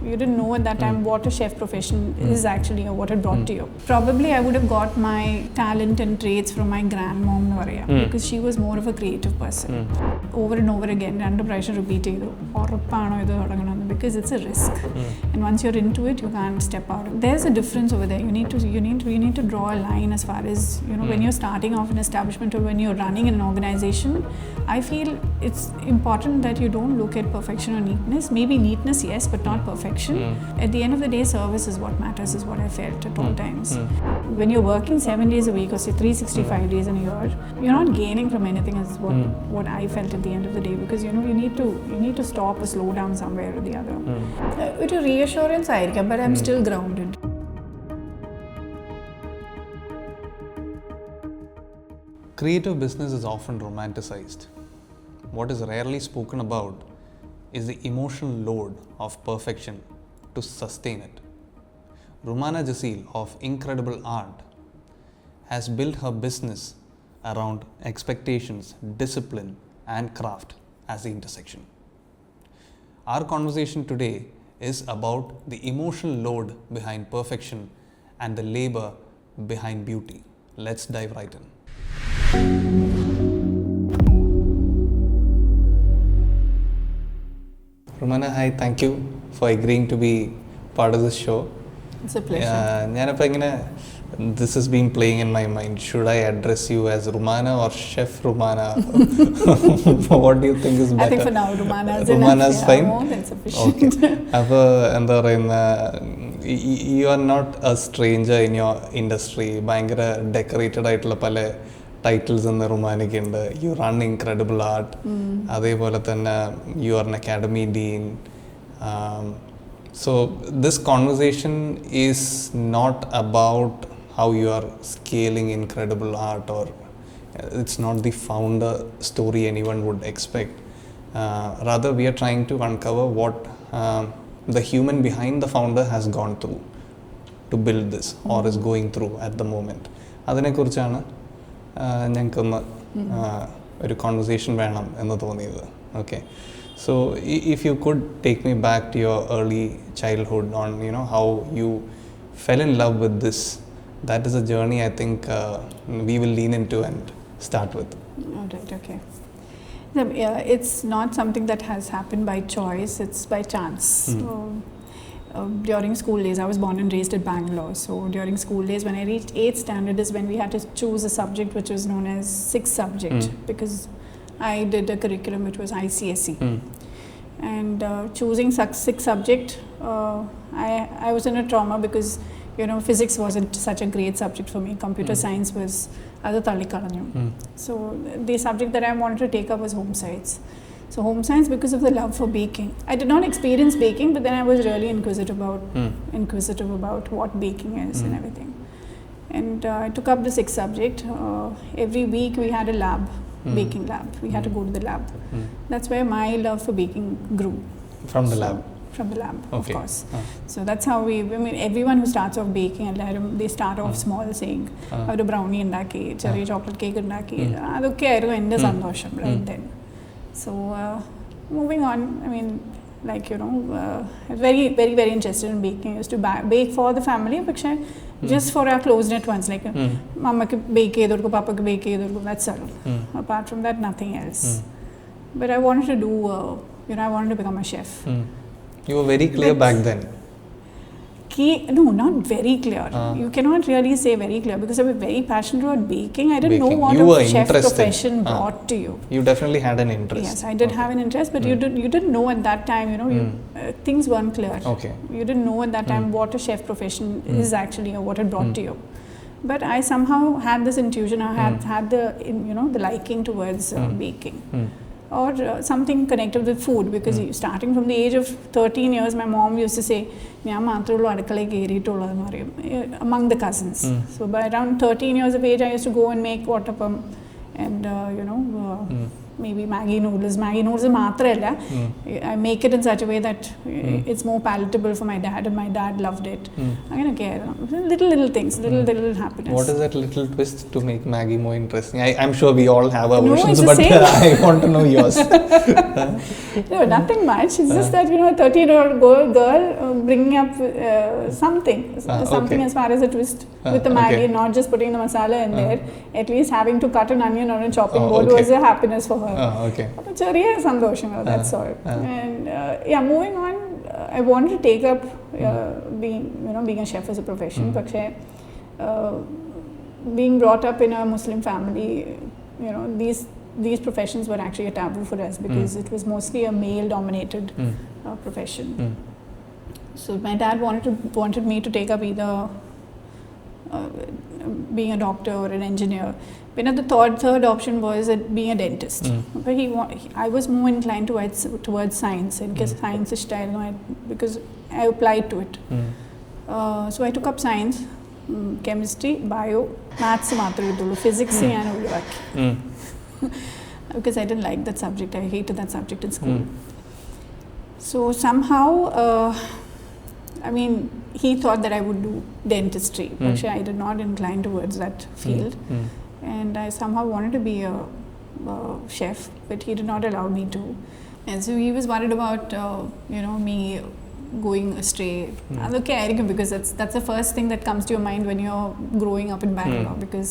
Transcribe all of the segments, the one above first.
You didn't know at that time what a chef profession is actually, or what it brought to you. Probably I would have got my talent and traits from my grandmom, because she was more of a creative person. Over and over again, random pressure repeat because it's a risk. And once you're into it, you can't step out. There's a difference over there. You need to draw a line as far as, when you're starting off an establishment or when you're running an organization. I feel it's important that you don't look at perfection or neatness. Maybe neatness, yes, but not perfection. At the end of the day, service is what matters, is what I felt at all times. When you're working 7 days a week or say 365 days in a year, you're not gaining from anything, is what I felt at the end of the day, because you need to stop or slow down somewhere or the other. It's a reassurance, but I'm still grounded. Creative business is often romanticized. What is rarely spoken about is the emotional load of perfection to sustain it. Rumana Jaseel of Incredible Art has built her business around expectations, discipline, and craft as the intersection. Our conversation today is about the emotional load behind perfection and the labor behind beauty. Let's dive right in. Romana, hi, thank you for agreeing to be part of this show. It's a pleasure. This has been playing in my mind. Should I address you as Rumana or Chef Rumana? What do you think is better? I think for now, Rumana is Rumana is fine? More than sufficient. Okay. You are not a stranger in your industry. Bhayangara decorated aayittulla pala titles in the Romanic. You run Incredible Art. You are an academy dean. So this conversation is not about how you are scaling Incredible Art, or it's not the founder story anyone would expect. Rather, we are trying to uncover what the human behind the founder has gone through to build this, or is going through at the moment. അതിനെക്കുറിച്ചാണ് ഞങ്ങൾക്കൊന്ന് ഒരു conversation വേണം എന്ന് തോന്നിയത്. Okay. So if you could take me back to your early childhood on how you fell in love with this. That is a journey I think we will lean into and start with. All right, okay. It's not something that has happened by choice, it's by chance. During school days, I was born and raised at Bangalore. So during school days, when I reached 8th standard is when we had to choose a subject which was known as 6th subject, because I did a curriculum which was ICSE. And choosing 6th subject, I was in a trauma because physics wasn't such a great subject for me. Computer science was other tallikalanyu. So the subject that I wanted to take up was home science. So home science because of the love for baking. I did not experience baking, but then I was really inquisitive about what baking is and everything. And I took up the 6th subject. Every week we had a lab. Baking lab. We had to go to the lab. That's where my love for baking grew. From the lab? From the lab, okay. Of course. So that's how everyone who starts off baking, they start off small, saying, a brownie indaki, cherry chocolate cake indaki. Adokke ayirunnu ende sandosham right then. So moving on, very, very, very interested in baking. I used to bake for the family, but just for our close-knit ones, like mama ke bake edurku, papa ke bake edurku, that's all. Apart from that, nothing else. But I wanted to do, I wanted to become a chef. You were very clear back then. No, not very clear. You cannot really say very clear because I was very passionate about baking. I didn't know what a chef profession brought to you. You definitely had an interest. Yes, I did have an interest, but you didn't know at that time, things weren't clear. Okay. You didn't know at that time what a chef profession is actually, or what it brought to you. But I somehow had this intuition, I had the, the liking towards baking. Or something connected with food, because starting from the age of 13 years, my mom used to say, among the cousins. So by around 13 years of age, I used to go and make waterpam and maybe Maggi noodles മാത്രമല്ല, I make it in such a way that it's more palatable for my dad, and my dad loved it. അങ്ങനെയൊക്കെ ആയിരുന്നു. Little things, little happiness. What is that little twist to make Maggi more interesting? I'm sure we all have our versions, it's but I want to know yours. No, nothing much. It's just that, a 13-year-old girl bringing up something as far as a twist with the Maggi, not just putting the masala in there. At least having to cut an onion on a chopping board was a happiness for her. ചെറിയ സന്തോഷങ്ങൾ, that's all. And moving on, I wanted to take up being a chef as a profession. പക്ഷേ being brought up in a Muslim family, these professions were actually a taboo for us because it was mostly a male-dominated profession. So my dad wanted me to take up either being a doctor or an engineer. But the third option was being a dentist. But I was more inclined towards science, and science is because I applied to it. So I took up science, chemistry, bio, maths, physics, because I didn't like that subject. I hated that subject in school. So somehow, he thought that I would do dentistry, but I did not incline towards that field. And I somehow wanted to be a chef, but he did not allow me to. And so he was worried about, me going astray. Because that's the first thing that comes to your mind when you're growing up in Bangalore, because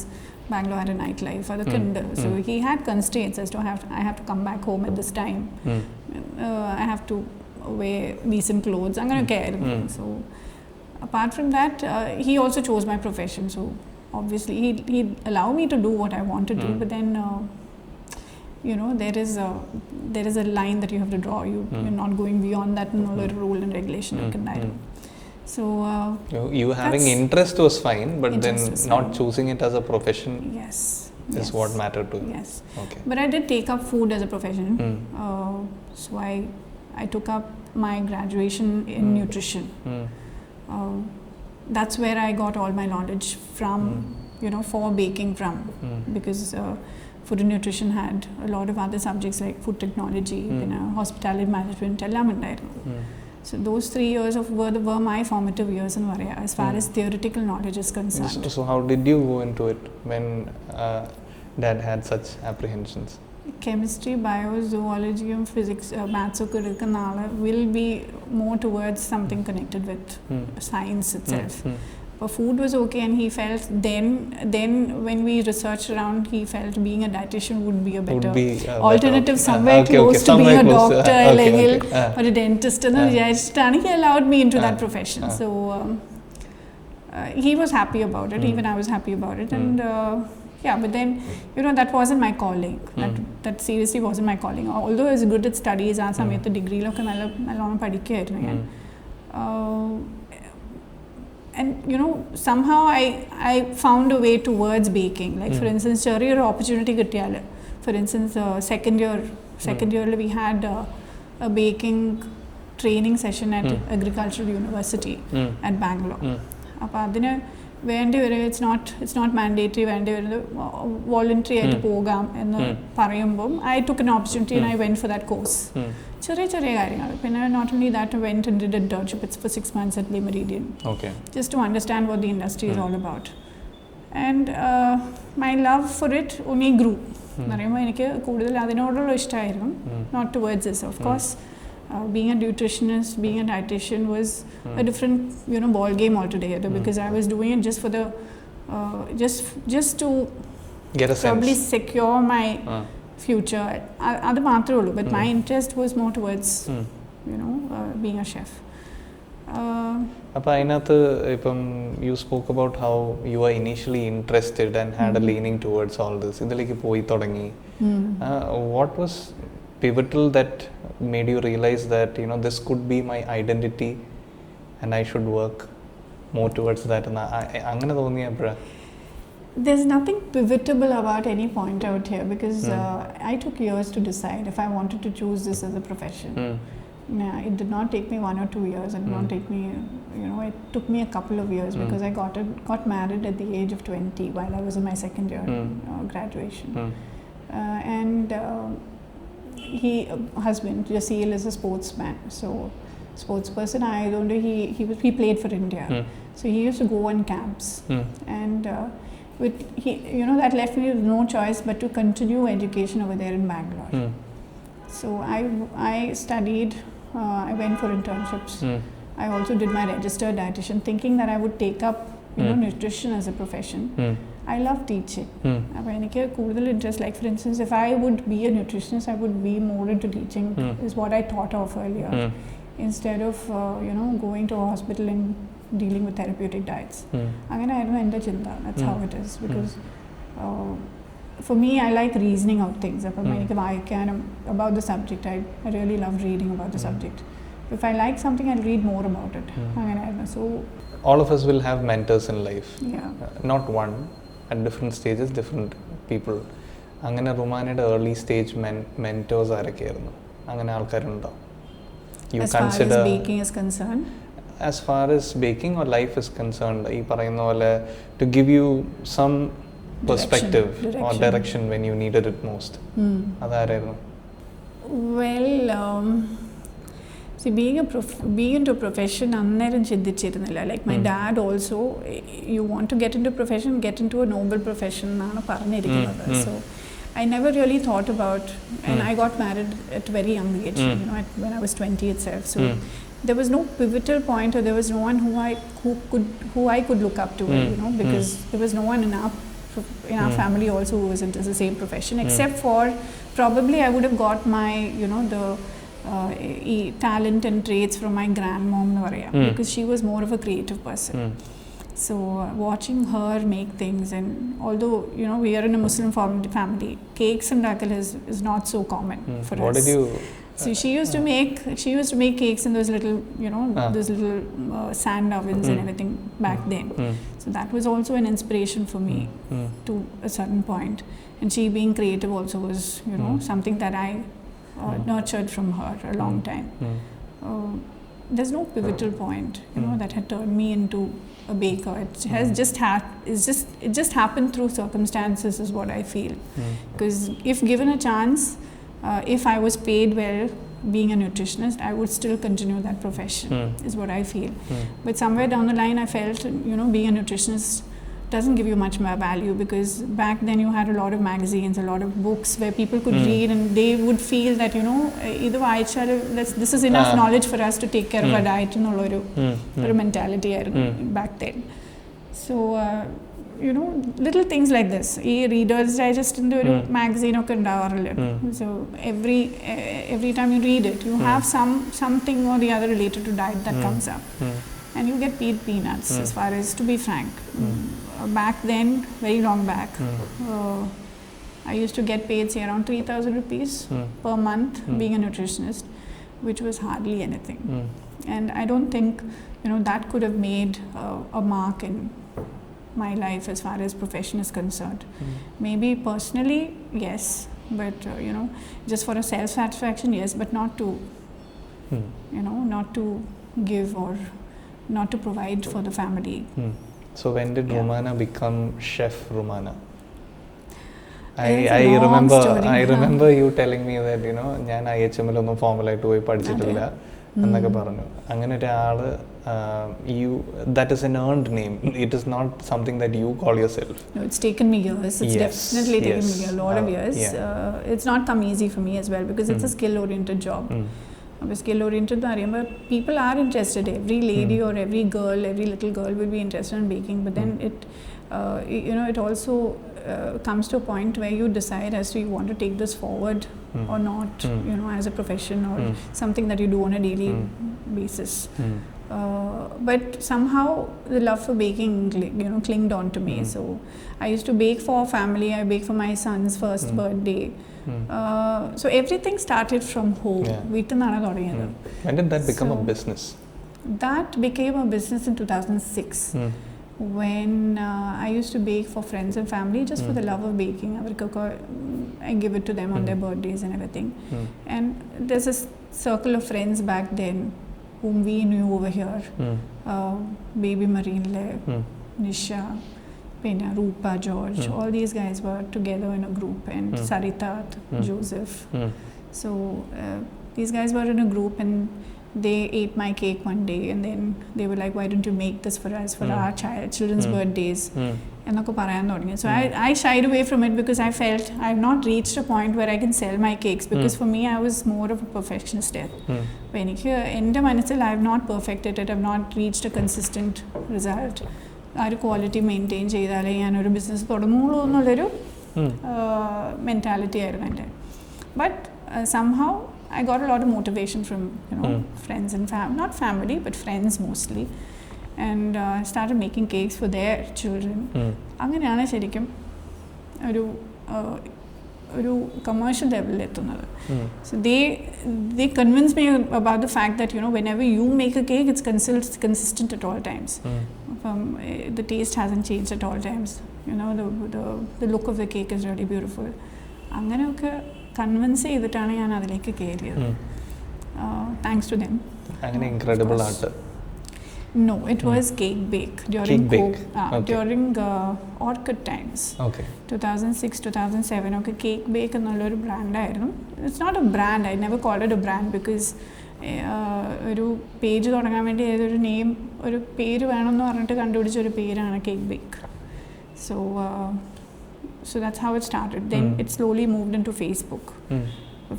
Bangalore had a nightlife. So he had constraints as to I have to come back home at this time. I have to wear decent clothes. I'm going to care. So apart from that, he also chose my profession. So obviously he'd allow me to do what I want to do, but then there is a line that you have to draw. You're not going beyond that rule and regulation. So you having interest was fine, but then not choosing it as a profession is what mattered to you. Yes. Okay. But I did take up food as a profession. So I took up my graduation in nutrition. That's where I got all my knowledge from, for baking from, because food and nutrition had a lot of other subjects like food technology, hospitality management, so those 3 years were my formative years in Varia, as far as theoretical knowledge is concerned. So how did you go into it when Dad had such apprehensions? Chemistry, bio, zoology, and physics, maths will be more towards something connected with science itself. But food was okay, and he felt then when we researched around, he felt being a dietitian would be a better alternative, somewhere close to being a doctor or a dentist. And he allowed me into that profession. So he was happy about it. Even I was happy about it. And but then, that wasn't my calling. That seriously wasn't my calling. Although I was good at studies, I had a degree, and somehow I found a way towards baking. Like for instance, career opportunity. For instance, second year we had a baking training session at Agricultural University at Bangalore. It's not mandatory, voluntary ആയിട്ട് പോകാം എന്ന് പറയുമ്പം I took an opportunity and I went for that course. ചെറിയ കാര്യങ്ങൾ. പിന്നെ not only that, I went and did an internship for 6 months at Le Meridien, just to understand what the industry is all about. And my love for it only grew. പറയുമ്പോൾ എനിക്ക് കൂടുതൽ അതിനോടുള്ള ഇഷ്ടമായിരുന്നു, not towards this. Of course, being a nutritionist, being a dietitian was a different ball game altogether, because I was doing it just for the just to get a probably sense, secure my future. Adu maatrullu, but my interest was more towards being a chef. അപ്പോൾ അതിനകത്ത് ഇപ്പം you spoke about how you were initially interested and had a leaning towards all this. ഇതിലേക്ക് പോയി തുടങ്ങി. What was pivotal that made you realize that this could be my identity and I should work more towards that? അങ്ങനെ തോന്നിയപ്പോഴാ? There's nothing pivotal about any point out here, because I took years to decide if I wanted to choose this as a profession. It did not take me 1 or 2 years. It did not take me, it took me a couple of years, because I got married at the age of 20 while I was in my second year graduation. And husband Jaseel is a sportsman, so sports person. I don't know. He played for India, so he used to go on camps, and that left me with no choice but to continue education over there in Bangalore. So I studied. I went for internships. I also did my registered dietitian, thinking that I would take up nutrition as a profession. I love teaching. I have interest. Like for instance, if I would be a nutritionist, I would be more into teaching. Is what I thought of earlier, instead of going to a hospital and dealing with therapeutic diets. That's how it is, because for me, I like reasoning out things. If I can about the subject, I really love reading about the subject. If I like something, I'll read more about it. So all of us will have mentors in life. Yeah. Not one, at different stages, different people. Angana Romana early stage mentors are you as consider far as baking is concerned? As far as baking or life is concerned, to give you some perspective or direction when you needed it most. Well, see, being into a profession, like my dad also, you want to get into a profession, get into a noble profession. So I never really thought about, and I got married at a very young age, when I was 20 itself. So there was no pivotal point, or there was no one who I could look up to, because there was no one in our family also who was into the same profession, except for probably I would have got my the talent and traits from my grandmom, because she was more of a creative person. So watching her make things, and although we are in a Muslim family, cakes and rakal is not so common for us. What did you? So she used to make cakes in those little those little sand ovens and everything back then. So that was also an inspiration for me to a certain point. And she being creative also was something that I nurtured from her a long time. There's no pivotal point that had turned me into a baker. It has just happened through circumstances, is what I feel. Because if given a chance, if I was paid well being a nutritionist, I would still continue that profession, is what I feel. But somewhere down the line, I felt being a nutritionist doesn't give you much more value, because back then you had a lot of magazines, a lot of books where people could read, and they would feel that this is enough knowledge for us to take care of our diet or mentality back then. So little things like this. Reader's Digest in the magazine so every time you read it, you have something or the other related to diet that comes up, and you get paid peanuts, as far as, to be frank. Back then, very long back, I used to get paid say around 3,000 rupees per month being a nutritionist, which was hardly anything. And I don't think that could have made a mark in my life as far as profession is concerned. Maybe personally, yes, but just for a self-satisfaction, yes, but not to not to give or not to provide for the family. So when did Romana become Chef Romana? I remember you telling me that ഞാൻ IHM ഒന്നും ഫോർമലായിട്ട് പോയി പഠിച്ചിട്ടില്ല എന്നൊക്കെ പറഞ്ഞു. അങ്ങനെ ഒരാള് that is an earned name. It is not something that you call yourself. No, it's taken me years. It's definitely taken me a lot of years. It's not come easy for me as well, because it's a skill-oriented job. Skill-oriented, but people are interested. Every lady or every girl, every little girl will be interested in baking. But then it also comes to a point where you decide as to you want to take this forward or not, as a profession or something that you do on a daily basis. But somehow the love for baking, clinged on to me. So I used to bake for family. I baked for my son's first birthday. So everything started from home. When did that become a business? That became a business in 2006. When I used to bake for friends and family just for the love of baking. I give it to them on their birthdays and everything. And there's a circle of friends back then whom we knew over here. Baby Marine, Nisha, Pena, Rupa, George, all these guys were together in a group, and Sarita, Joseph. So these guys were in a group and they ate my cake one day, and then they were like, why don't you make this for us for our children's birthdays എന്നൊക്കെ പറയാൻ തുടങ്ങി. So I shied away from it because I felt I've not reached a point where I can sell my cakes, because for me I was more of a perfectionist there. അപ്പോൾ എനിക്ക് എൻ്റെ മനസ്സിൽ I have not perfected it, I have not reached a consistent result. ആ ഒരു quality maintain ചെയ്താലേ ഞാനൊരു business തുടങ്ങുള്ളൂ എന്നുള്ളൊരു mentality ആയിരുന്നു എൻ്റെ. But somehow I got a lot of motivation from friends and not family but friends mostly, and started making cakes for their children. അങ്ങനെയാണ് ശരിക്കും ഒരു commercial ലെവലിൽ എത്തുന്നത്. So they convinced me about the fact that whenever you make a cake, it's consistent at all times. The taste hasn't changed at all times. The look of the cake is really beautiful. അങ്ങനെയൊക്കെ convince ചെയ്തിട്ടാണ് ഞാൻ അതിലേക്ക് കയറിയത്. Thanks to them. അങ്ങനെ incredible art. No, it was Cake Bake during during Orchid times. Okay. 2006, 2007 okay, Cake Bake എന്നുള്ളൊരു ബ്രാൻഡായിരുന്നു. It's not a brand, I never called it a brand because ഒരു page തുടങ്ങാൻ വേണ്ടി ഏതൊരു നെയിം ഒരു പേര് വേണമെന്ന് പറഞ്ഞിട്ട് കണ്ടുപിടിച്ച ഒരു പേരാണ് Cake Bake. So that's how it started. Then it slowly moved into Facebook.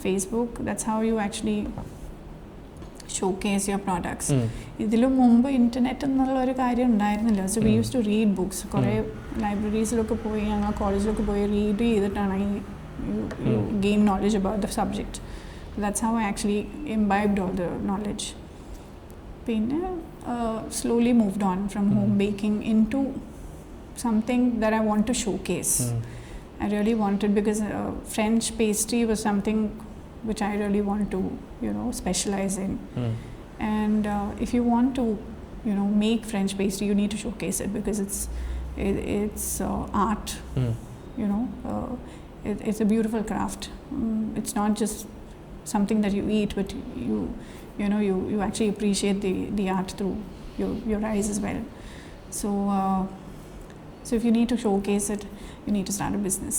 Facebook, that's how you actually showcase your products. ഇതിലു മുമ്പ് ഇന്റർനെറ്റ് എന്നുള്ള ഒരു കാര്യം ഉണ്ടായിരുന്നില്ല. So we used to read books. കുറേ ലൈബ്രറീസിലൊക്കെ പോയി ഞങ്ങൾ കോളേജിലൊക്കെ പോയി റീഡ് ചെയ്തിട്ടാണ് you gain knowledge about the subject. That's how I actually imbibed all the knowledge. പിന്നെ slowly moved on from home baking into something that I want to showcase. I really wanted, because French pastry was something which I really want to specialize in. And if you want to make French pastry, you need to showcase it, because it's art. It's a beautiful craft. It's not just something that you eat, but you actually appreciate the art through your eyes as well. So if you need to showcase it, you need to start a business.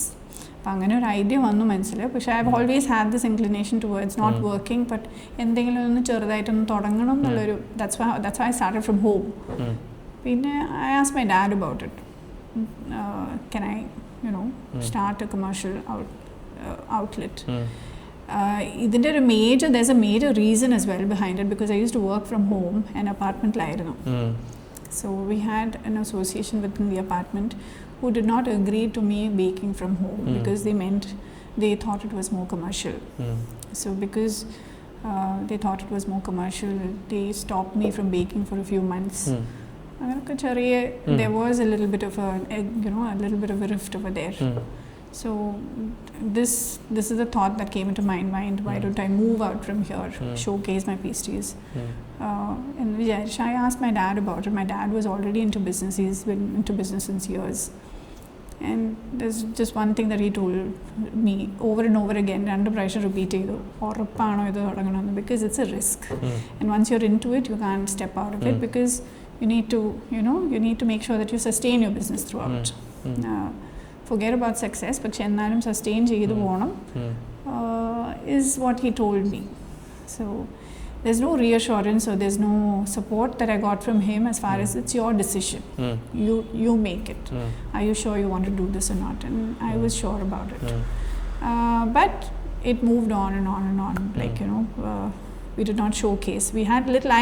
അപ്പോൾ അങ്ങനെ ഒരു idea വന്നു മനസ്സിൽ. പക്ഷേ I have always had this inclination towards not working, but എന്തെങ്കിലും ഒന്ന് ചെറുതായിട്ടൊന്ന് തുടങ്ങണം എന്നുള്ളൊരു that's why I started from home. പിന്നെ I asked my dad about it. Can I start a commercial outlet? There's a major reason as well behind it, because I used to work from home and apartment laayirunnu. So we had an association within the apartment who did not agree to me baking from home because they thought it was more commercial. So because they thought it was more commercial, they stopped me from baking for a few months. There was a little bit of a rift over there. So this is a thought that came into my mind. Why don't I move out from here, showcase my pastries? And I asked my dad about it. My dad was already into business. He's been into business since years. And there's just one thing that he told me over and over again, under pressure repeat it, because it's a risk. And once you're into it, you can't step out of it, because you need to make sure that you sustain your business throughout. Forget about success, but sustain is what he told me. So there's no reassurance or there's no support that I got from him as far as it's your decision. You make it. Are you sure you want to do this or not? And I was sure about it. But it moved on and on and on. We did not showcase.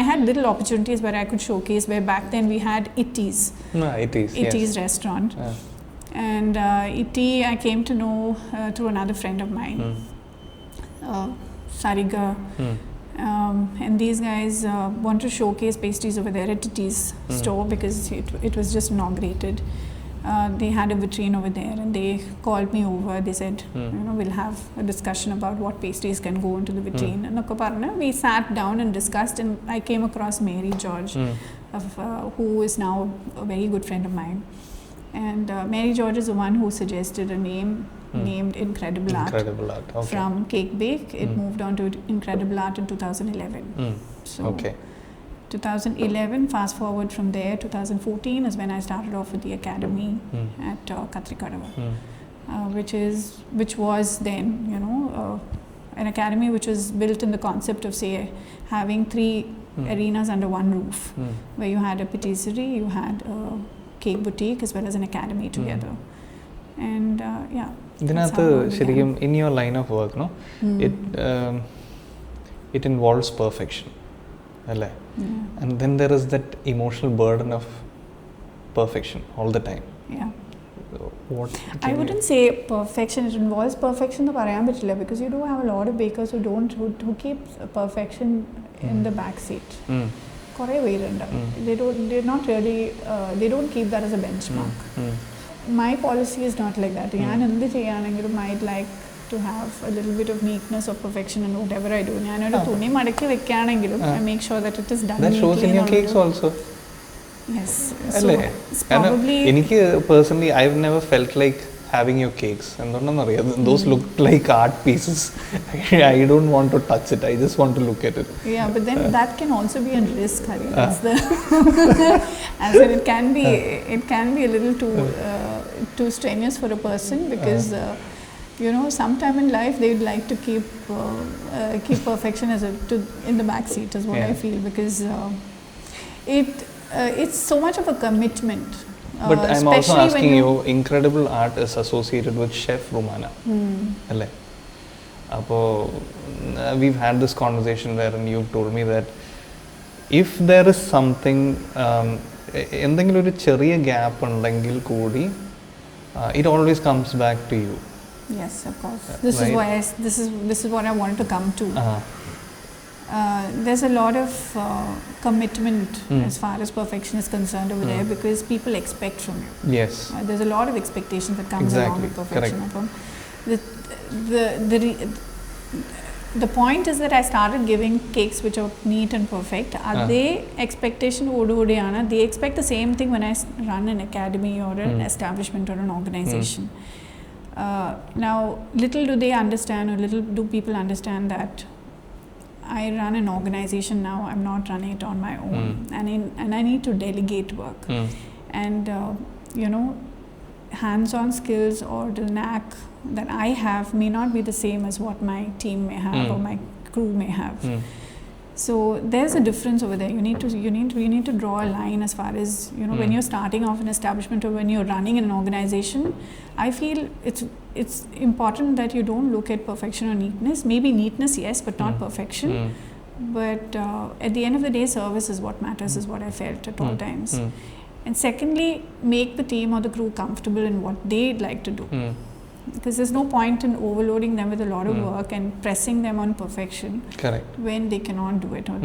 I had little opportunities where I could showcase, where back then we had Itty's. Itty's restaurant. And Itty I came to know through another friend of mine, Sariga. And these guys want to showcase pastries over there at Itty's store, because it was just inaugurated. They had a vitrine over there, and they called me over. They said, we'll have a discussion about what pastries can go into the vitrine. And we sat down and discussed, and I came across Mary George, who is now a very good friend of mine. And Mary George is the one who suggested a name named Incredible Art. Okay. From Cake Bake, it moved on to Incredible Art in 2011. So 2011, fast forward from there, 2014 is when I started off with the academy at Katrikadava, which was then, an academy which was built in the concept of, say, having 3 arenas under one roof, where you had a patisserie, you had a cake boutique, as well as an academy together. And yeah. In your line of work, no, it involves perfection, and then there is that emotional burden of perfection all the time. Yeah. I wouldn't say perfection. It involves perfection because you do have a lot of bakers who keep perfection in the back seat. They're not really. They don't keep that as a benchmark. My policy is not like that. I'd like to have a little bit of neatness or perfection in whatever I do. I make sure that it is done. That shows in your cakes also. Yes. So it's probably. Personally, I've never felt like having your cakes. Those look like art pieces. I don't want to touch it. I just want to look at it. Yeah, but then that can also be a risk. That's the as in it can be a little too strenuous for a person, because sometime in life they would like to keep perfection in the back seat is what I feel, because it's so much of a commitment. But I'm also asking you, incredible art is associated with Chef Rumana. We've had this conversation wherein you've told me that if there is something, എന്തെങ്കിലും ഒരു ചെറിയ gap ഉണ്ടെങ്കിൽ കൂടി it always comes back to you. Yes, of course. This is what I wanted to come to. There's a lot of commitment as far as perfection is concerned over there, because people expect from you. Yes. There's a lot of expectations that comes along with perfection. The point is that I started giving cakes which are neat and perfect. They expectation they expect the same thing when I run an academy or an establishment or an organization. Now, little do they understand, or little do people understand that I run an organization now. I'm not running it on my own, and I need to delegate work. And hands-on skills or the knack that I have may not be the same as what my team may have or my crew may have. So there's a difference over there. You need to draw a line as far as when you're starting off an establishment or when you're running an organization. I feel it's important that you don't look at perfection or neatness. Maybe neatness, yes, but not perfection. But at the end of the day, service is what matters, is what I felt at all times. And secondly, make the team or the crew comfortable in what they'd like to do. Because there's no point in overloading them with a lot of work and pressing them on perfection. Correct. When they cannot do it, or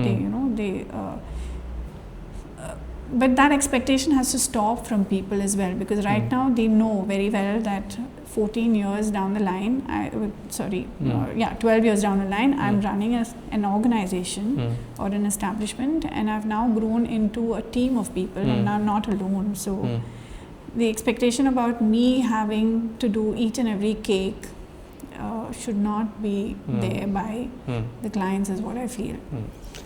but that expectation has to stop from people as well, because right now they know very well that 14 years down the line, 12 years down the line, I'm running an organization or an establishment, and I've now grown into a team of people, and I'm not alone. So the expectation about me having to do each and every cake should not be there by the clients, is what I feel.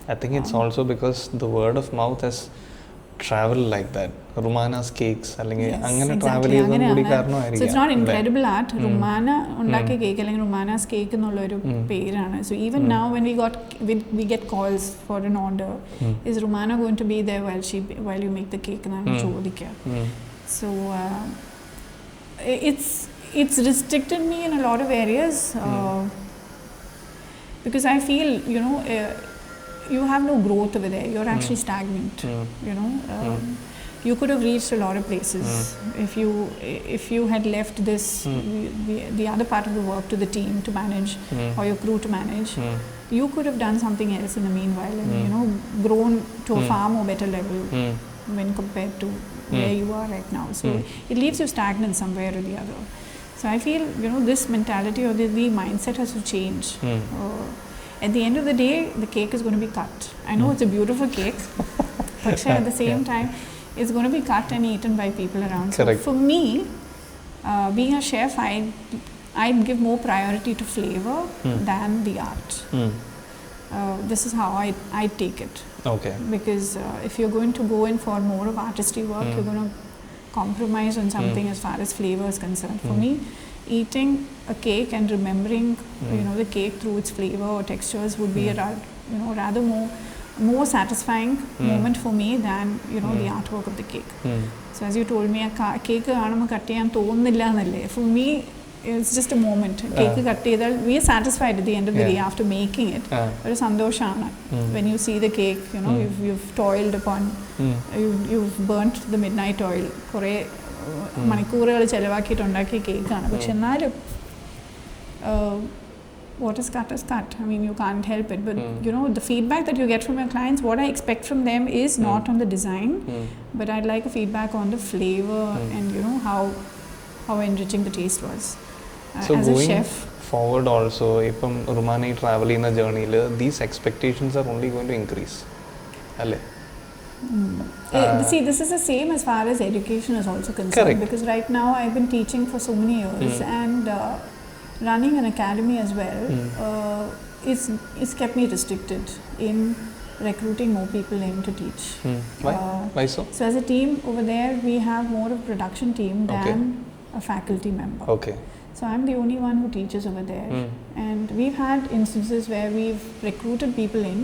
I think it's also because the word of mouth has traveled like that. Rumana's cakes, So it's not incredible art. Rumana undakkiya cake allengi Rumana's cake ennulla oru perana. So even now when we get calls for an order, is Rumana going to be there while you make the cake and I'm chodikka. So it's restricted me in a lot of areas, because I feel you have no growth over there. You're actually stagnant. You could have reached a lot of places if you had left this the other part of the work to the team to manage or your crew to manage. You could have done something else in the meanwhile, and grown to a far more better level when compared to where you are right now. So it leaves you stagnant somewhere or the other. So I feel this mentality or the mindset has to change. At the end of the day, the cake is going to be cut. I know it's a beautiful cake, but at the same time, it's going to be cut and eaten by people around. Correct. So for me, being a chef, I'd give more priority to flavor than the art. This is how I take it. Okay. Because if you're going to go in for more of artistry work, you're going to compromise on something as far as flavor is concerned. For me, eating a cake and remembering the cake through its flavor or textures would be a rather more satisfying moment for me than the artwork of the cake. So as you told me, a cake കാണുമ്പോൾ cut ചെയ്യാൻ തോന്നുന്നില്ല എന്നല്ലേ. For me, it's just a moment. Cake cut ചെയ്താൽ we are satisfied at the end of the day after making it. ഒരു സന്തോഷമാണ് when you see the cake, you've toiled upon, you've burnt the midnight oil. കുറേ മണിക്കൂറുകൾ ചിലവാക്കിയിട്ട് ഉണ്ടാക്കിയ കേക്കാണ്. പക്ഷെ എന്നാലും what is cut is cut. I mean, you can't help it. But the feedback that you get from your clients, what I expect from them is not on the design, but I'd like a feedback on the flavor and how enriching the taste was. So as going a chef forward also, ippam Rumana travel in a journey, these expectations are only going to increase. Alle? See, this is the same as far as education is also concerned. Correct. Because right now I've been teaching for so many years and running an academy as well. It's kept me restricted in recruiting more people in to teach. Why so? So as a team over there, we have more of a production team than a faculty member. Okay. So I'm the only one who teaches over there. And we've had instances where we've recruited people in,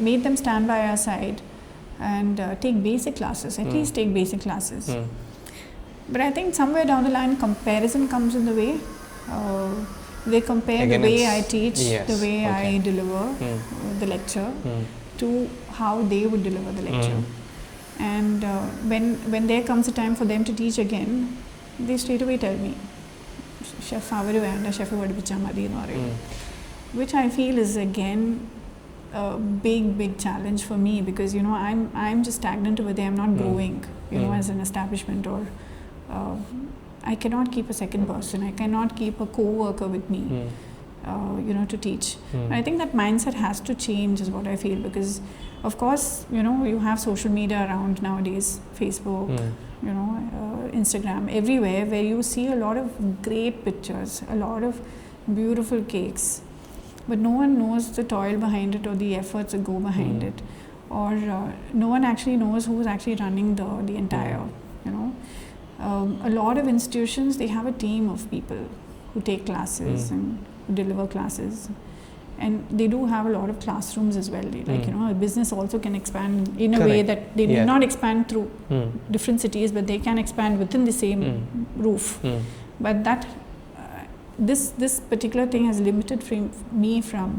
made them stand by our side and take basic classes, at least take basic classes. But I think somewhere down the line, comparison comes in the way. They compare the way I teach, the way I deliver the lecture, to how they would deliver the lecture. And when there comes a time for them to teach again, they straight away tell me, Chef, avaru venda, chef padipicha madi ennu parayum. Which I feel is again a big challenge for me, because I'm just stagnant over there. I'm not growing, as an establishment, or I cannot keep a second person. I cannot keep a co-worker with me, to teach. And I think that mindset has to change, is what I feel, because of course, you have social media around nowadays, Facebook, Instagram, everywhere, where you see a lot of great pictures, a lot of beautiful cakes, but no one knows the toil behind it or the efforts that go behind it, or no one actually knows who's actually running the entire, a lot of institutions, they have a team of people who take classes and who deliver classes, and they do have a lot of classrooms as well. A business also can expand in a way that they need not expand through different cities, but they can expand within the same roof. But that this particular thing has limited me from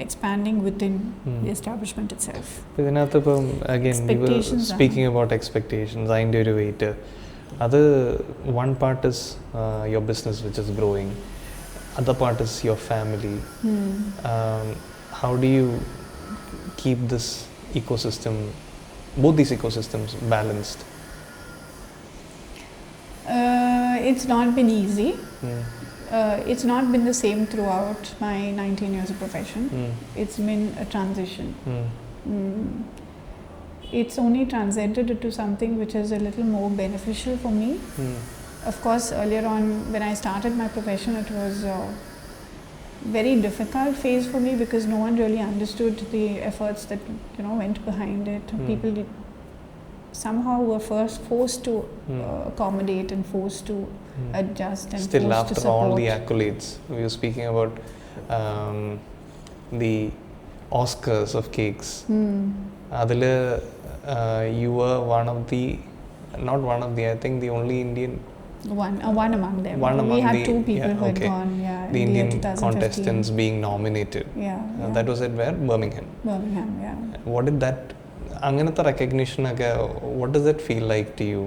expanding within the establishment itself. Again, we were speaking about expectations. അതിൻ്റെ ഒരു weight. അത് one part is your business, which is growing. Other part is your family. How do you keep this ecosystem, both these ecosystems, balanced? It's not been easy. It's not been the same throughout my 19 years of profession. It's been a transition. It's only transcended into something which is a little more beneficial for me. Of course, earlier on, when I started my profession, it was a very difficult phase for me, because no one really understood the efforts that went behind it. People somehow were first forced to accommodate and forced to adjust and still forced after to support. all the accolades, we were speaking about the Oscars of cakes. Adile, you were I think the only Indian. One among them. We had two people who had gone. The in Indian 2015. contestants being nominated. That was at where? Birmingham. What did that? Anganatha recognition, what does that feel like to you?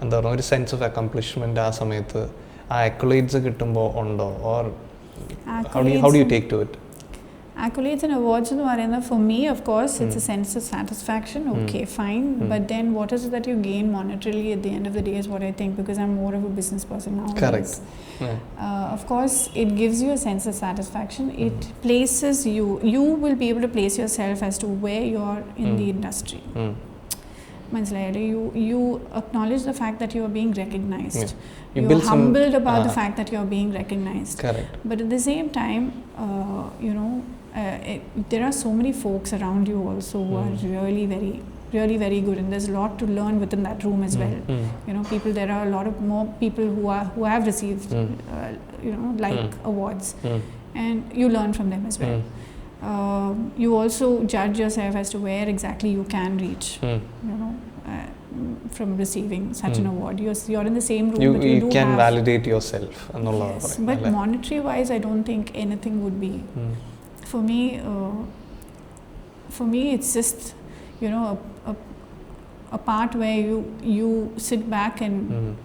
And the sense of accomplishment, accolades or how do you take to it? Accolades and awards, for me, of course, it's a sense of satisfaction. Okay, fine. But then what is it that you gain monetarily at the end of the day is what I think, because I'm more of a business person now. Correct. Of course, it gives you a sense of satisfaction. It places you will be able to place yourself as to where you are in the industry. You acknowledge the fact that you are being recognized. You're humbled about the fact that you're being recognized. Correct. But at the same time, there are so many folks around you also who are really very really very good, and there's a lot to learn within that room as well. There are a lot of more people who have received awards, and you learn from them as well. You also judge yourself as to where exactly you can reach. From receiving such an award, you're in the same room. But you can validate yourself. Yes, but monetary wise, I don't think anything would be. For me, it's just a part where you sit back and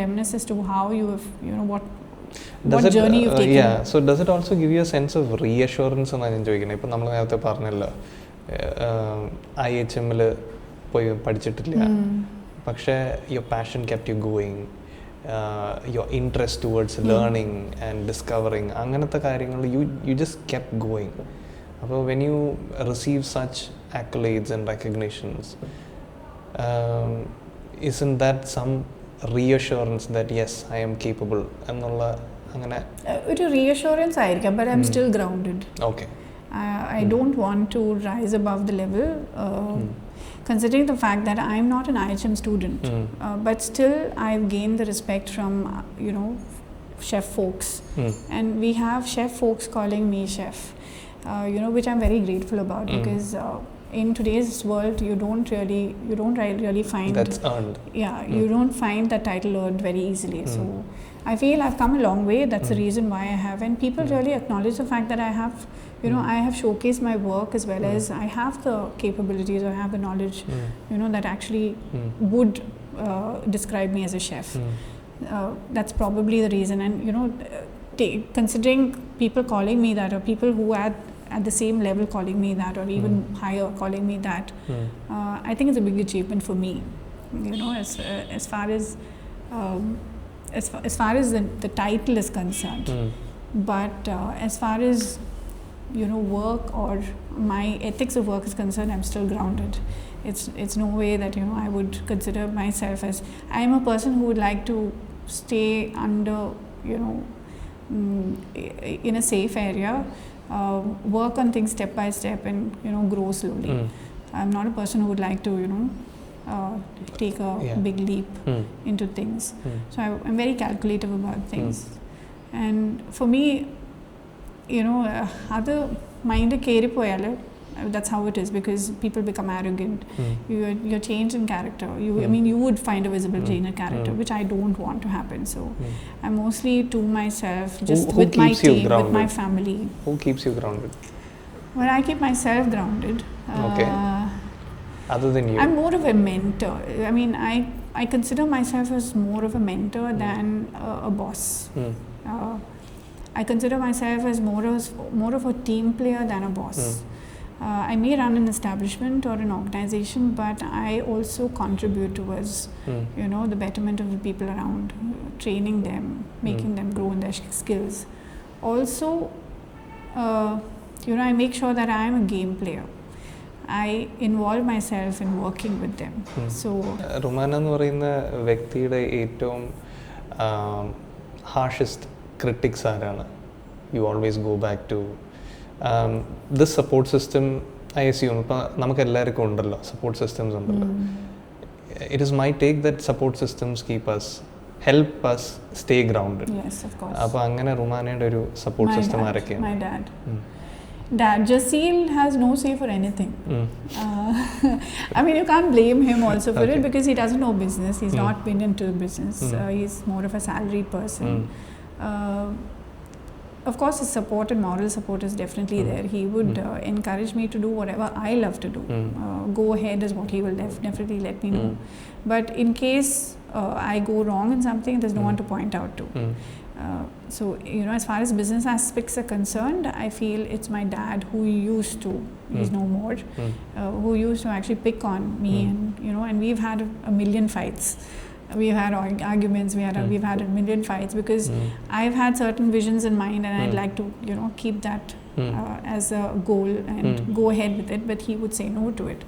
reminisce as to how you have what journey you've taken. Yeah. So does it also give you a sense of reassurance? And I'm enjoying it. നമ്മൾ നേരത്തെ പറഞ്ഞല്ലോ IHM പോയി പഠിച്ചിട്ടില്ല, പക്ഷേ your passion kept you going, your interest towards learning and discovering, അങ്ങനത്തെ കാര്യങ്ങൾ you just kept going. അപ്പോൾ when you receive such accolades and recognitions, isn't that some reassurance that yes, I am capable എന്നുള്ള അങ്ങനെ ഒരു reassurance ആയിരിക്കാം, but I'm still grounded. Okay. I don't want to rise above the level, considering the fact that I'm not an IHM student, but still I've gained the respect from chef folks, and we have chef folks calling me chef, which I'm very grateful about, because in today's world you don't really find that's earned. You don't find that title earned very easily. So I feel I've come a long way. That's the reason why I have, and people really acknowledge the fact that I have I have showcased my work, as well as I have the capabilities, or I have the knowledge that actually would describe me as a chef. That's probably the reason. And considering people calling me that, or people who at the same level calling me that, or even higher calling me that, I think it's a big achievement for me. As far as the title is concerned, but as far as work or my ethics of work is concerned, I'm still grounded. It's no way that I would consider myself as, I am a person who would like to stay under in a safe area, work on things step by step, and grow slowly. I'm not a person who would like to take a big leap into things. So I'm very calculative about things, and for me, other mind keri poyale, that's how it is, because people become arrogant. You're changed in character. You would find a visible change in character, which I don't want to happen. So I'm mostly to myself, just who with my team, with my grounded? family. Who keeps you grounded? Well, I keep myself grounded. Okay. Other than you? I'm more of a mentor. I consider myself as more of a mentor than a boss. I consider myself as more of a team player than a boss. I may run an establishment or an organization, but I also contribute towards the betterment of the people around, training them, making them grow in their skills. Also, I make sure that I am a game player. I involve myself in working with them. So Rumana എന്ന് പറയുന്ന വ്യക്തിയുടെ ഏറ്റവും harshest critics ആരാണ്? You always go back to this support system. I assume ഇപ്പം നമുക്ക് എല്ലാവർക്കും ഉണ്ടല്ലോ support systems ഉണ്ടല്ലോ. It is my take that support systems help us stay grounded. Yes, of course. അപ്പോൾ അങ്ങനെ റുമാനയുടെ ഒരു support system ആരൊക്കെയാണ്? My dad. Dad Jaseel has no say for anything. You can't blame him also for it, because he doesn't know business. He's not been into business. He's more of a salaried person. Of course, his support and moral support is definitely there. He would encourage me to do whatever I love to do. Go ahead is what he will definitely let me know. But in case I go wrong in something, there's no one to point out to. So as far as business aspects are concerned, I feel it's my dad who used to, he's no more, who used to actually pick on me, and we've had a million fights. We've had arguments, we've had a million fights, because I've had certain visions in mind, and I'd like to keep that as a goal and go ahead with it, but he would say no to it,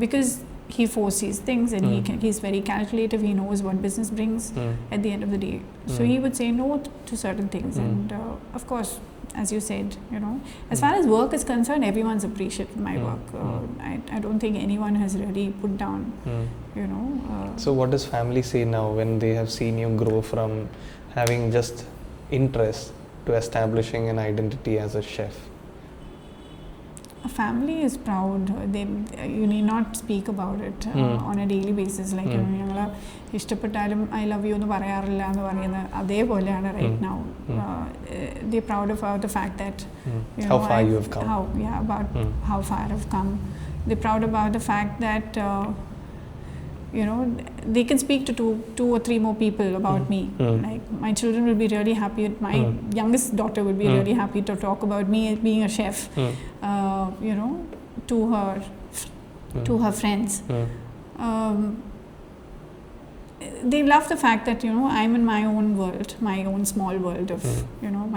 because he foresees things, and he's very calculative. He knows what business brings at the end of the day. So he would say no to certain things, and of course as you said, as far as work is concerned, everyone's appreciated my work. I don't think anyone has really put down, So what does family say now when they have seen you grow from having just interest to establishing an identity as a chef? A family is proud. You need not speak about it on a daily basis. Like, ഞങ്ങൾ ഇഷ്ടപ്പെട്ടാലും I love you എന്ന് പറയാറില്ല എന്ന് പറയുന്നത് അതേപോലെയാണ് right now. They're proud about the fact that how far you have come. About how far I've come. They're proud about the fact that they can speak to two or three more people about me. Like, my children will be really happy. My youngest daughter will be really happy to talk about me being a chef, to her friends. They love the fact that I'm in my own world, my own small world of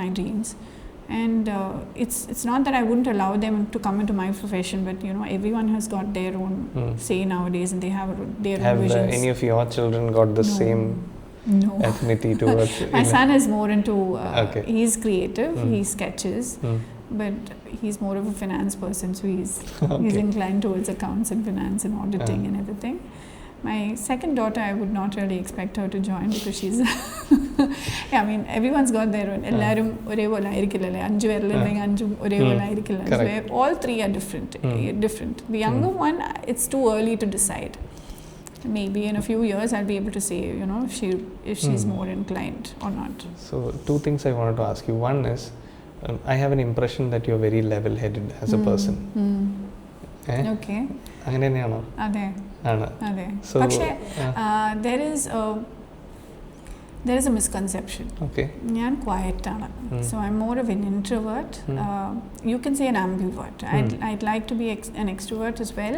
my dreams. And it's not that I wouldn't allow them to come into my profession, but everyone has got their own say nowadays, and they have their own visions. Have any of your children got the same affinity towards my son is more into he's creative, he sketches, but he's more of a finance person, so he's inclined towards accounts and finance and auditing and everything. My second daughter, I would not really expect her to join because she's I mean, everyone's got their own. Ellarum ore pole aayirikkilla, 5 peralleങ്കിൽ 5 ore pole aayirikkilla. So all three are different. The younger one, it's too early to decide. Maybe in a few years I'll be able to say, if she's more inclined or not. So 2 things I wanted to ask you. One is, I have an impression that you're very level-headed as a person. Okay. അങ്ങനെ തന്നെയാണോ? അതെ. So, പക്ഷേ there is a misconception. ഞാൻ quiet ആണ്. So I'm more of an introvert. You can say an ambivert. I'd like to be an extrovert as well,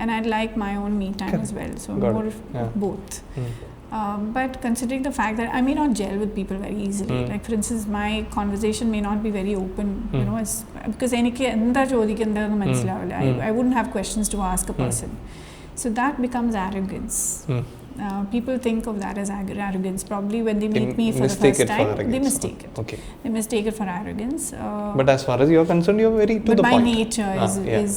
and I'd like my own me time as well. So more of both. But considering the fact that I may not gel with people very easily, like for instance, my conversation may not be very open, because I wouldn't have questions to ask a person. So that becomes arrogance. People think of that as arrogance. Probably when they meet me for the first time, they mistake it. They mistake it for arrogance. But as far as you're concerned, you're very to the point. But my nature is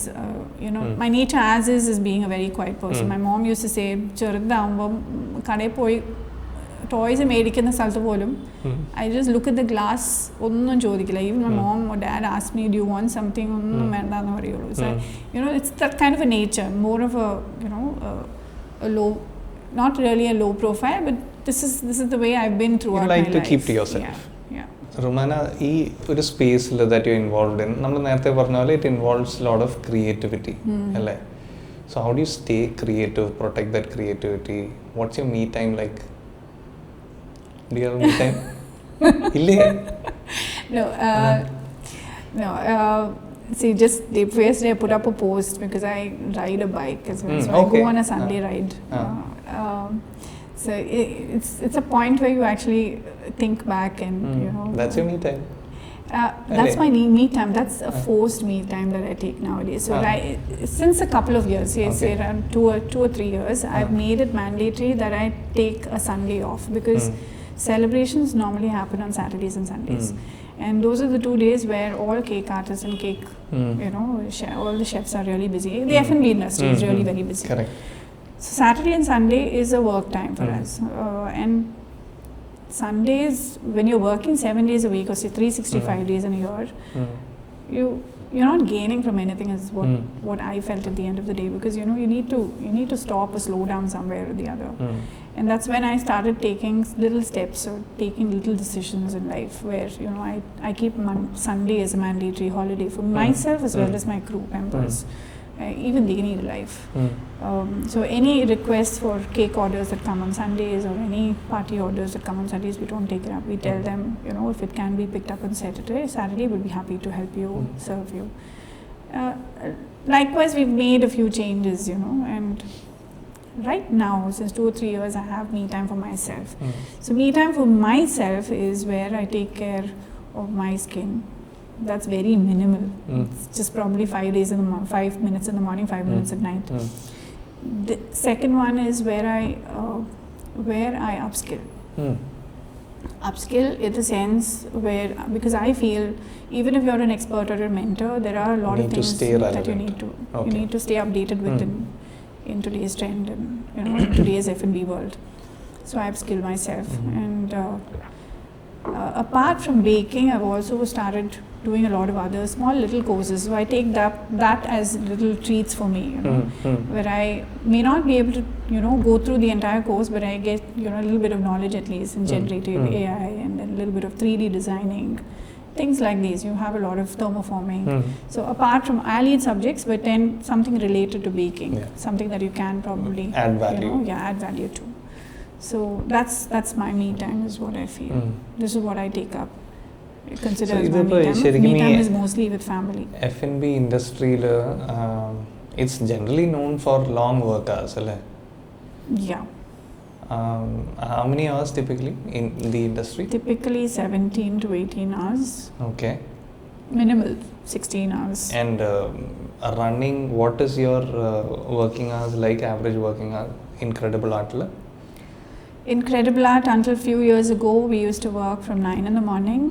my nature as is being a very quiet person. My mom used to say, "Cherudavumbam kadai poi toys മേടിക്കുന്ന സ്ഥലത്ത് പോലും I just look at the glass, ഒന്നും ചോദിക്കില്ല. Even my mom or dad asked me, "Do you want something?" ഒന്നും വേണ്ടാന്ന് പറയുള്ളൂ. So it's that kind of a nature, more of a a low. Not really a low profile, but this is the way I've been throughout my life. You like to keep to yourself. Yeah. Romana, ഈ ഒരു സ്പേസിൽ that you're involved in, നമ്മൾ നേരത്തെ പറഞ്ഞ പോലെ it involves a lot of creativity, അല്ലേ? So how do you stay creative, protect that creativity? What's your me time like? Do you have me time? ഇല്ലേ? No. See, just the first day I put up a post because I ride a bike as well. So I go on a Sunday ride. So it's a point where you actually think back and That's your me time. That's my me time. That's a forced me time that I take nowadays. So since a couple of years, say around 2 or 3 years, I've made it mandatory that I take a Sunday off because celebrations normally happen on Saturdays and Sundays. And those are the 2 days where all cake artists and cake, all the chefs are really busy. The F&B industry is really very busy. Correct. So Saturday and Sunday is a work time for us. And Sundays, when you're working 7 days a week or say 365 days in a year, you're not gaining from anything is what I felt at the end of the day, because you need to stop or slow down somewhere or the other. And that's when I started taking little steps or taking little decisions in life where I keep Sunday as a mandatory holiday for myself as well as my crew members. Even they need a life. So any requests for cake orders that come on Sundays or any party orders that come on Sundays, we don't take it up. We tell them, if it can be picked up on Saturday, we'll be happy to help you, serve you. Likewise, we've made a few changes, and right now, since 2 or 3 years, I have me time for myself. So me time for myself is where I take care of my skin. That's very minimal. It's just probably 5 minutes in the morning, 5 minutes at night. The second one is where I upskill. Upskill in the sense where, because I feel even if you're an expert or a mentor, there are a lot of things that you need to you need to stay updated with in today's trend and in today's F&B world. So I upskill myself, and apart from baking, I've also started doing a lot of other small little courses. So I take that as little treats for me, where I may not be able to go through the entire course, but I get a little bit of knowledge at least in generative AI, and then a little bit of 3D designing, things like these. You have a lot of thermoforming. So apart from, I'll eat subjects, but then something related to baking, something that you can probably add value. Add value to. So that's my me time, is what I feel. This is what I take up. Consider as my me time. Me time is mostly with family. F&B industry, it's generally known for long work hours, right? Yeah. How many hours typically in the industry? Typically 17 to 18 hours. Okay. Minimal 16 hours. And running, what is your working hours like, average working hours, Incredible Art? Incredible Art, until a few years ago, we used to work from 9 in the morning.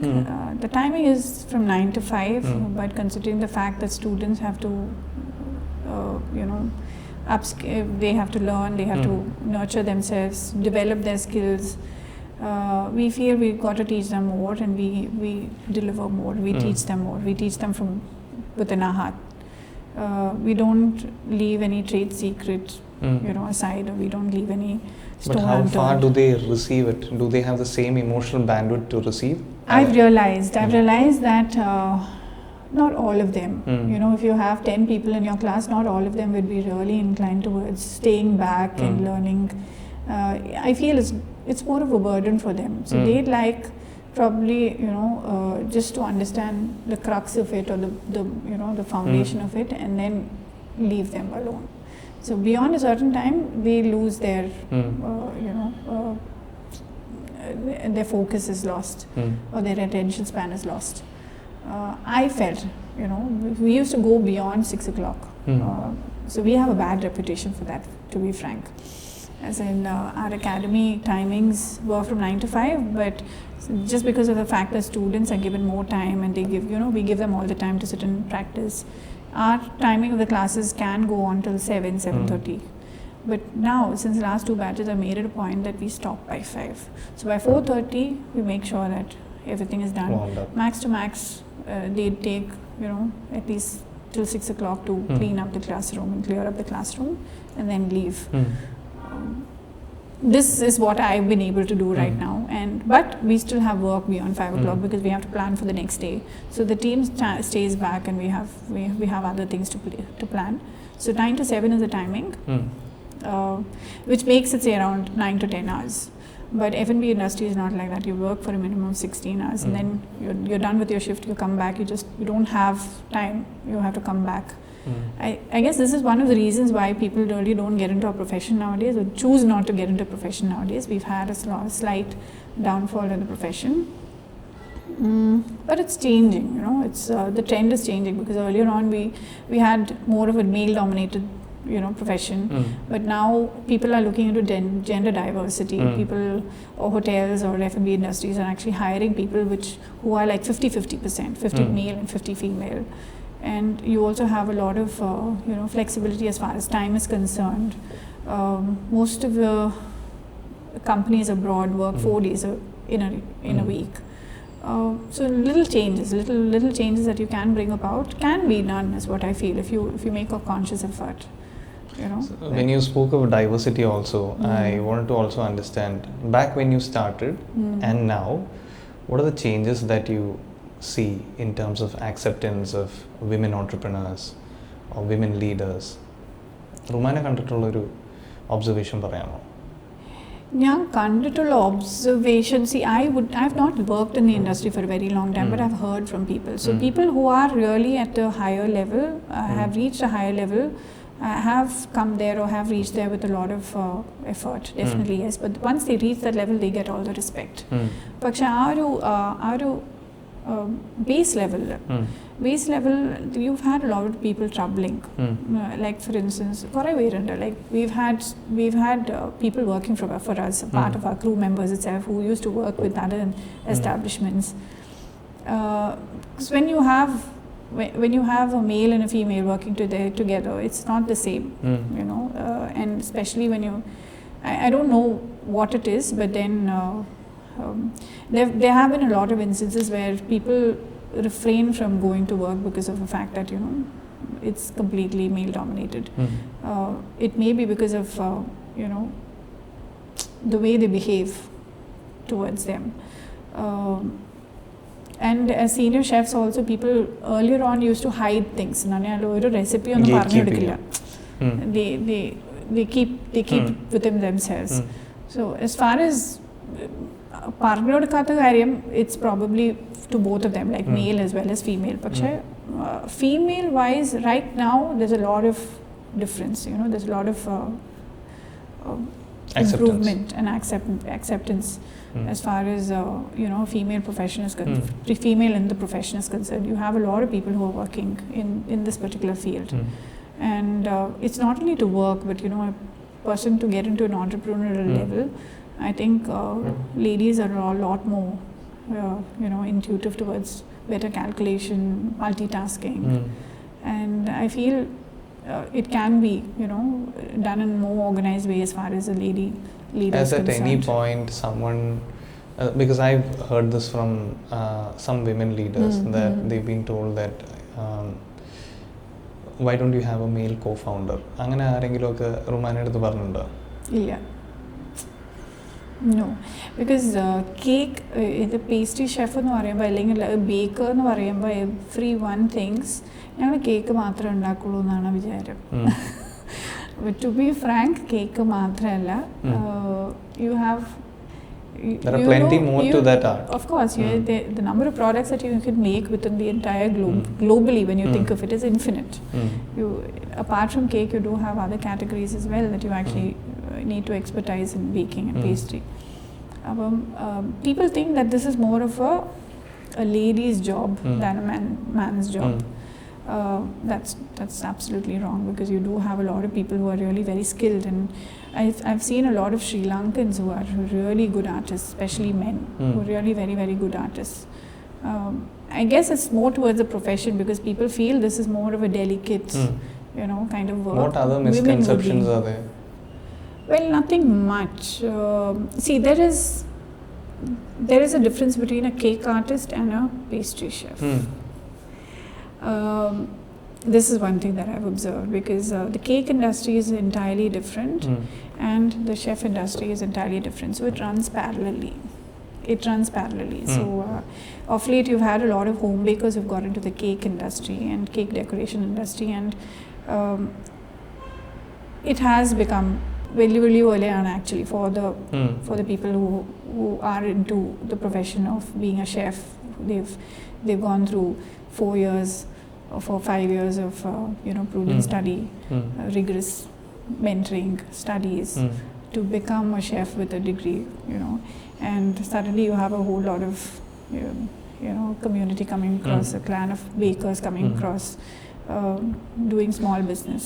The timing is from 9 to 5, but considering the fact that students have to, they have to learn, they have to nurture themselves, develop their skills. We feel we've got to teach them more, and we deliver more. We teach them more. We teach them from within our heart. We don't leave any trade secret, aside, or we don't leave any stone unturned. But how far do they receive it? Do they have the same emotional bandwidth to receive? I've realized that not all of them. If you have 10 people in your class, not all of them would be really inclined towards staying back and learning. I feel it's more of a burden for them. So they'd like probably just to understand the crux of it, or the foundation of it, and then leave them alone. So beyond a certain time, they lose their their focus is lost, or their attention span is lost. I felt, we used to go beyond 6 o'clock. So we have a bad reputation for that, to be frank. As in, our academy timings were from 9 to 5, but just because of the fact that students are given more time, and they give, we give them all the time to sit and practice, our timing of the classes can go on till 7:30. But now, since the last 2 batches, I've made it a point that we stop by 5. So by 4:30, we make sure that everything is done. Max to max, they take, at least till 6 o'clock to clean up the classroom and clear up the classroom, and then leave. This is what I've been able to do right now, but we still have work beyond 5 o'clock, because we have to plan for the next day. So the team stays back, and we have other things to plan. So 9 to 7 is the timing, which makes it say around 9 to 10 hours. But F&B industry is not like that. You work for a minimum of 16 hours, and then you're done with your shift. You come back. You don't have time. You have to come back. I guess this is one of the reasons why people really don't get into our profession nowadays, or choose not to get into profession nowadays. We've had a slight downfall in the profession, but it's changing. It's the trend is changing, because earlier on we had more of a male-dominated profession, but now people are looking into gender diversity. People, or hotels or F&B industries, are actually hiring people who are like 50-50%, 50 male and 50 female. And you also have a lot of flexibility as far as time is concerned. Most of the companies abroad work 4 days in a week. So little changes that you can bring about can be done, is what I feel, if you make a conscious effort. So when you spoke of diversity also, I wanted to also understand, back when you started and now, what are the changes that you see in terms of acceptance of women entrepreneurs or women leaders? Rumana കണ്ടിട്ടുള്ളൊരു observation പറയാമോ? ഞാൻ കണ്ടിട്ടുള്ള observation, see, I've not worked in the industry for a very long time, but I've heard from people. So people who are really at a higher level, have reached a higher level, have come there or have reached there with a lot of effort, definitely yes. But once they reach that level, they get all the respect. പക്ഷെ ആ ഒരു base level, base level, you've had a lot of people troubling. Like for instance, like we've had people working for us, part of our crew members itself, who used to work with other establishments. Because when you have a male and a female working together, it's not the same, you know. And especially when I don't know what it is, but then there have been a lot of instances where people refrain from going to work because of the fact that, you know, it's completely male dominated. It may be because of you know, the way they behave towards them. And as senior chefs also, people earlier on used to hide things. Recipe they keep within themselves. So as far as it's probably to both of them, like male as well as female. But female wise, right now there's a lot of difference, you know, there's a lot of improvement and acceptance. As far as you know, female profession is concerned, female in the profession is concerned, you have a lot of people who are working in this particular field. And it's not only to work, but, you know, a person to get into an entrepreneurial level, I think ladies are a lot more you know, intuitive towards better calculation, multitasking. And I feel it can be, you know, done in a more organized way as far as a lady leader is concerned. As at any point someone, because I've heard this from some women leaders, that they've been told that why don't you have a male co-founder? അങ്ങനെ ആരെങ്കിലും ഒക്കെ റുമാനയുടെ അടുത്ത് പറഞ്ഞിട്ടുണ്ടോ? ഇല്ല. No, because cake, the pastry chef എന്ന് പറയുമ്പോൾ അല്ലെങ്കിൽ baker എന്ന് പറയുമ്പോൾ everyone thinks ഞങ്ങൾ കേക്ക് മാത്രമേ ഉണ്ടാക്കുള്ളൂ എന്നാണ് വിചാരം. But to be frank, cake മാത്രമല്ല, you have there are plenty more to that art. Of course, the number of products that you can make within the entire globe, globally, when you think of it, is infinite. You, apart from cake, you do have other categories as well that you actually need to expertise in baking and pastry. People think that this is more of a lady's job than a man's job. That's absolutely wrong, because you do have a lot of people who are really very skilled, and I've seen a lot of Sri Lankans who are really good artists, especially men, who are really very, very good artists. I guess it's more towards the profession, because people feel this is more of a delicate, you know, kind of work. What other misconceptions are there? Well, nothing much. See, there is a difference between a cake artist and a pastry chef. This is one thing that I've observed, because the cake industry is entirely different and the chef industry is entirely different. So it runs parallelly. So of late you've had a lot of home bakers who've got into the cake industry and cake decoration industry, and it has become very early on actually for the people who are into the profession of being a chef. They've gone through 4 years or 5 years of you know, prudent study, rigorous mentoring studies to become a chef with a degree, you know, and suddenly you have a whole lot of you know, community coming across, a clan of bakers coming across, doing small business.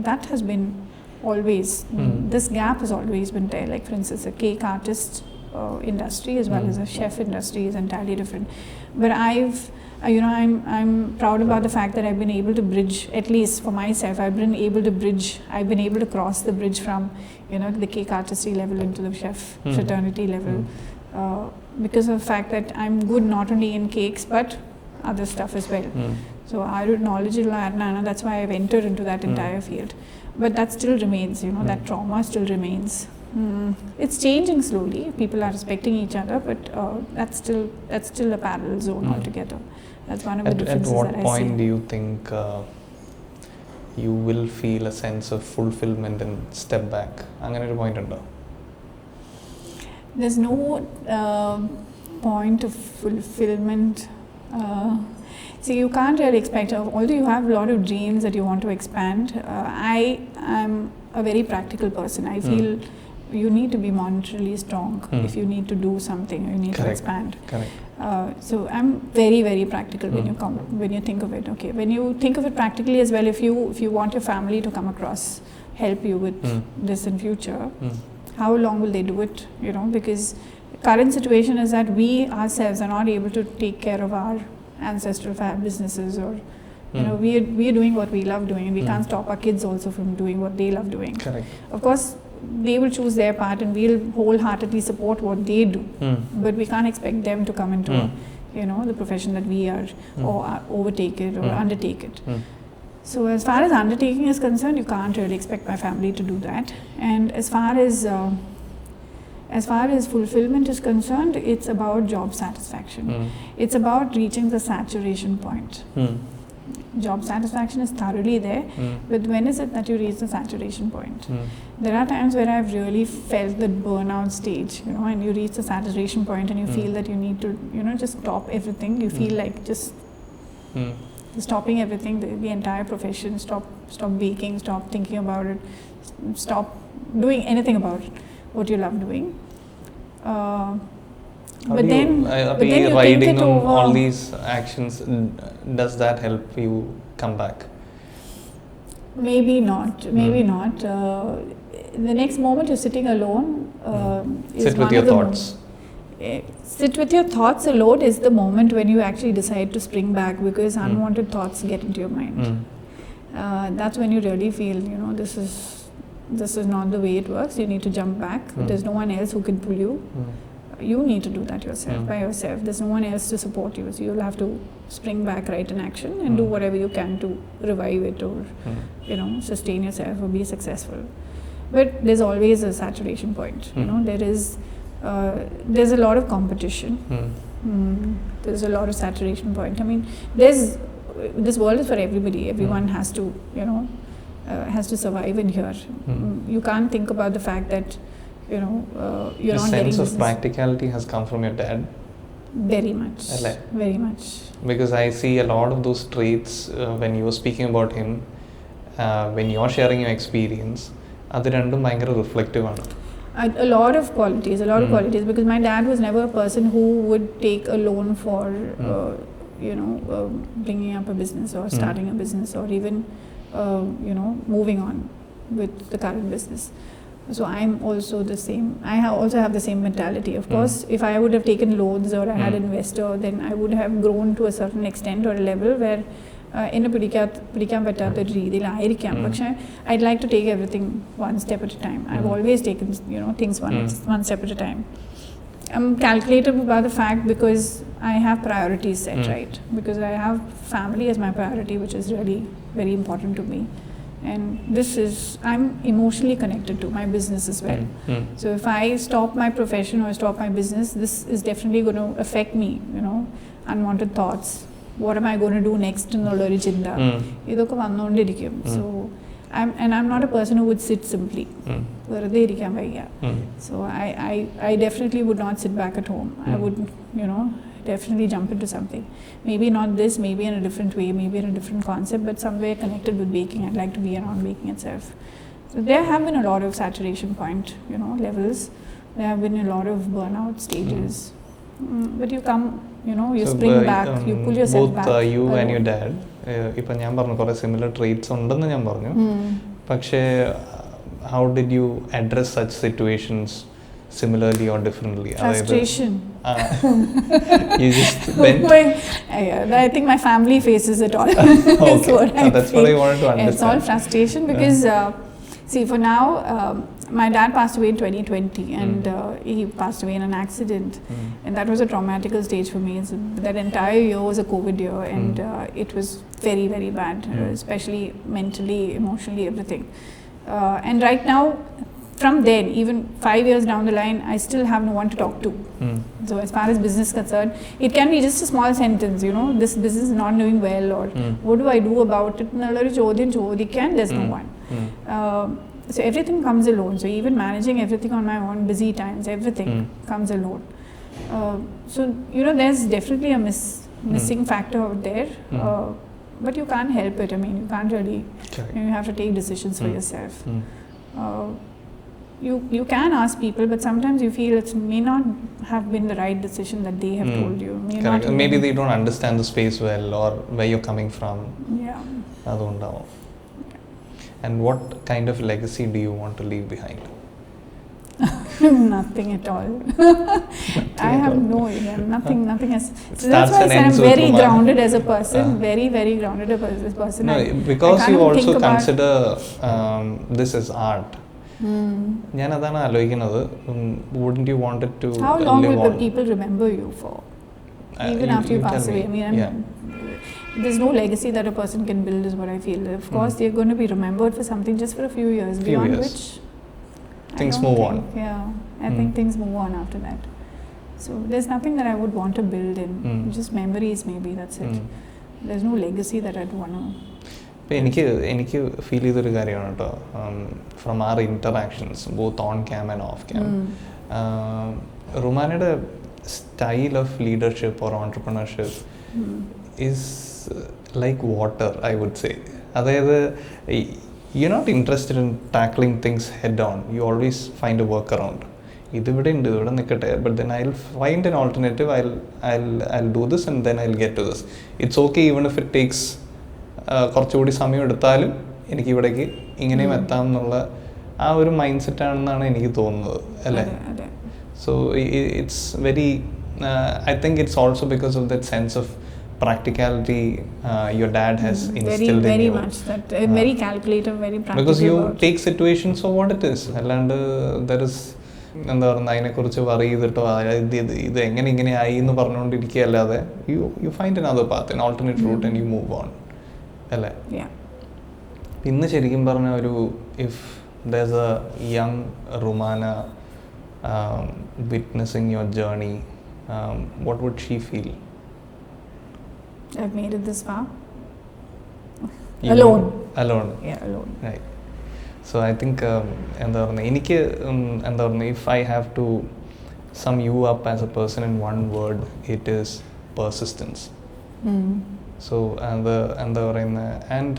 That has been always, this gap has always been there. Like for instance, a cake artist industry as well as a chef industry is entirely different. But I'm proud about the fact that I've been able to bridge, at least for myself, I've been able to cross the bridge from, you know, the cake artistry level into the chef fraternity level, because of the fact that I'm good not only in cakes but other stuff as well. So I'm knowledgeable, that's why I've entered into that entire field. But that still remains, you know, that trauma still remains. It's changing slowly. People are respecting each other, but that's still a parallel zone altogether. That's one of the differences that I see. At what point do you think you will feel a sense of fulfillment and step back? അങ്ങനെ ഒരു point ഉണ്ടോ? There's no point of fulfillment. See, you can't really expect, although you have a lot of dreams that you want to expand. I am a very practical person. I feel you need to be monetarily strong if you need to do something, you need to expand. Correct. So I'm very, very practical when you think of it. Okay, when you think of it practically as well, if you want your family to come across, help you with this in future, how long will they do it? You know, because current situation is that we ourselves are not able to take care of our ancestral businesses, or you know, we are doing what we love doing, and we can't stop our kids also from doing what they love doing. Correct. Of course, they will choose their part, and we'll wholeheartedly support what they do. But we can't expect them to come into, you know, the profession that we are, or overtake it, or undertake it. So as far as undertaking is concerned, you can't really expect my family to do that. And as far as fulfillment is concerned, it's about job satisfaction. It's about reaching the saturation point. Job satisfaction is thoroughly there, but when is it that you reach the saturation point? There are times where I've really felt that burnout stage, you know, and you reach the saturation point and you feel that you need to, you know, just stop everything. You feel like just stopping everything, the entire profession, stop baking, stop thinking about it, stop doing anything about it, what you love doing. But then you riding think it on over. all these actions, does that help you come back? Maybe not. Maybe not. The next moment you're sitting alone. Is Sit with your thoughts. Sit with your thoughts alone is the moment when you actually decide to spring back, because unwanted thoughts get into your mind. That's when you really feel, you know, this is not the way it works. You need to jump back. There's no one else who can pull you. You need to do that yourself, by yourself. There's no one else to support you. So you'll have to spring back right in action and do whatever you can to revive it, or you know, sustain yourself or be successful. But there's always a saturation point. You know, there's a lot of competition. There's a lot of saturation point. I mean, this world is for everybody. Everyone has to, you know, has to survive in here. You can't think about the fact that, you know, you're not getting business. The sense of practicality has come from your dad? Very much. Very much. Because I see a lot of those traits when you were speaking about him, when you're sharing your experience, അത് രണ്ടും ഭയങ്കര reflective ആണ്. A lot of qualities, because my dad was never a person who would take a loan for, you know, bringing up a business or starting a business, or even, you know, moving on with the current business. So I'm also the same. I also have the same mentality. Of course, if I would have taken loans or I had an investor, then I would have grown to a certain extent or a level where എന്നെ പിടിക്കാൻ പറ്റാത്തൊരു രീതിയിലായിരിക്കാം. പക്ഷേ I'd like to take everything one step at a time. I've always taken, you know, things one step at a time. I'm calculated about the fact because I have priorities set, right? Because I have family as my priority, which is really very important to me. And I'm emotionally connected to my business as well. So if I stop my profession or stop my business, this is definitely going to affect me, you know, unwanted thoughts. What am I going to do next എന്നുള്ളൊരു ചിന്ത ഇതൊക്കെ വന്നുകൊണ്ടിരിക്കും. So I'm not a person who would sit simply. വെറുതെ ഇരിക്കാൻ വയ്യ. So I definitely would not sit back at home. I would, you know, definitely jump into something. Maybe not this, maybe in a different way, maybe in a different concept, but somewhere connected with baking. I'd like to be around baking itself. So there have been a lot of saturation point, you know, levels. There have been a lot of burnout stages. But you come, you know, you spring back, you pull yourself both, back. You and your dad, ഇപ്പം ഞാൻ പറഞ്ഞു കുറേ similar traits ഉണ്ടെന്ന് ഞാൻ പറഞ്ഞു. പക്ഷേ how did you address such situations similarly or differently? Frustration. You just went. I think my family faces it all. Okay. That's what I wanted to understand. It's all frustration because, see, for now, my dad passed away in 2020 and he passed away in an accident. And that was a traumatical stage for me. So that entire year was a COVID year and it was very, very bad, especially mentally, emotionally, everything. And right now, from then, even 5 years down the line, I still have no one to talk to. So as far as business is concerned, it can be just a small sentence, you know, this business is not doing well, or what do I do about it? There's no one. So everything comes alone. So even managing everything on my own, busy times, everything comes alone. So, you know, there's definitely a missing factor out there. But you can't help it. I mean, you can't really, you have to take decisions for yourself. you can ask people, but sometimes you feel it may not have been the right decision that they have told you. Correct. Maybe they don't understand the space well, or where you're coming from. Yeah. Adundavum. And what kind of legacy do you want to leave behind? Nothing at all. I have no idea. Nothing has. So that's why I said I'm very grounded as a person. Very, very grounded as a person. No, because you also consider this as art. ഞാൻ അതാണ് ആലോചിക്കുന്നത്. Wouldn't you want it to How long live will on? people remember you for? Even after you pass away. I mean, there's no legacy that a person can build, is what I feel. Of course, they're going to be remembered for something just for a few years, beyond which things move on. Yeah, I think things move on after that. So there's nothing that I would want to build in. Just memories, maybe. That's it. There's no legacy that I'd want to. എനിക്ക് feel ചെയ്തൊരു കാര്യമാണ് കേട്ടോ, from our interactions both on cam and off cam. റുമാനയുടെ style of leadership or entrepreneurship is like water, I would say. അതായത് you're not interested in tackling things head on. You always find a workaround. ഇതിവിടെ ഉണ്ട്, ഇവിടെ നിൽക്കട്ടെ, but then I'll find an alternative. I'll do this and then I'll get to this. It's okay even if it takes കുറച്ചുകൂടി സമയം എടുത്താലും എനിക്ക് ഇവിടേക്ക് ഇങ്ങനെയും എത്താം എന്നുള്ള ആ ഒരു മൈൻഡ് സെറ്റ് ആണെന്നാണ് എനിക്ക് തോന്നുന്നത്, അല്ലേ? So it's very, I think it's also because of that sense of practicality your dad has instilled very in you. Much that very calculative, very practical. Because you take situations for what it is. അല്ലാണ്ട് there is എന്താ പറയുക, അതിനെക്കുറിച്ച് worry ചെയ്തിട്ടോ ഇത് എങ്ങനെ ആയി എന്ന് പറഞ്ഞുകൊണ്ടിരിക്കുകയല്ലാതെ you find another path, an alternate route and you move on, അല്ലേ? ഇന്ന് ശരിക്കും പറഞ്ഞ ഒരു if there's a young Rumana witnessing your journey, what would she feel? I've made it this far. Alone. Yeah, alone. Right. So I think എന്താ പറയുക, എനിക്ക് എന്താ പറയുക, if I have to sum you up as a person in one word, it is persistence. So എന്താ പറയുന്ന, and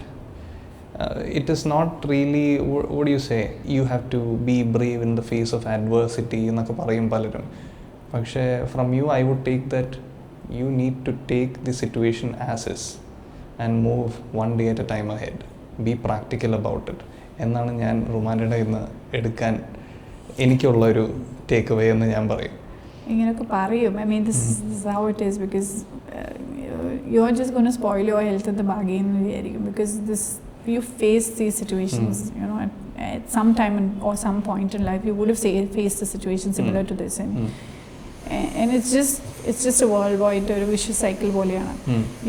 it is not really, what do you say, you have to be brave in the face of adversity എന്നൊക്കെ പറയും പലരും. പക്ഷേ from you I would take that you need to take the situation as is and move one day at a time ahead. Be practical about it. എന്നാണ് ഞാൻ റുമാനയുടെ ഇന്ന് എടുക്കാൻ എനിക്കുള്ളൊരു take away എന്ന് ഞാൻ പറയും. ഇങ്ങനെയൊക്കെ പറയും. I mean, this is how it is, because you're just going to spoil your health at the bargain വിചാരിക്കും. Because you face these situations, you know, at some time or some point in life you would have faced a situation similar to this, and it's just a worldwide vicious cycle poleana.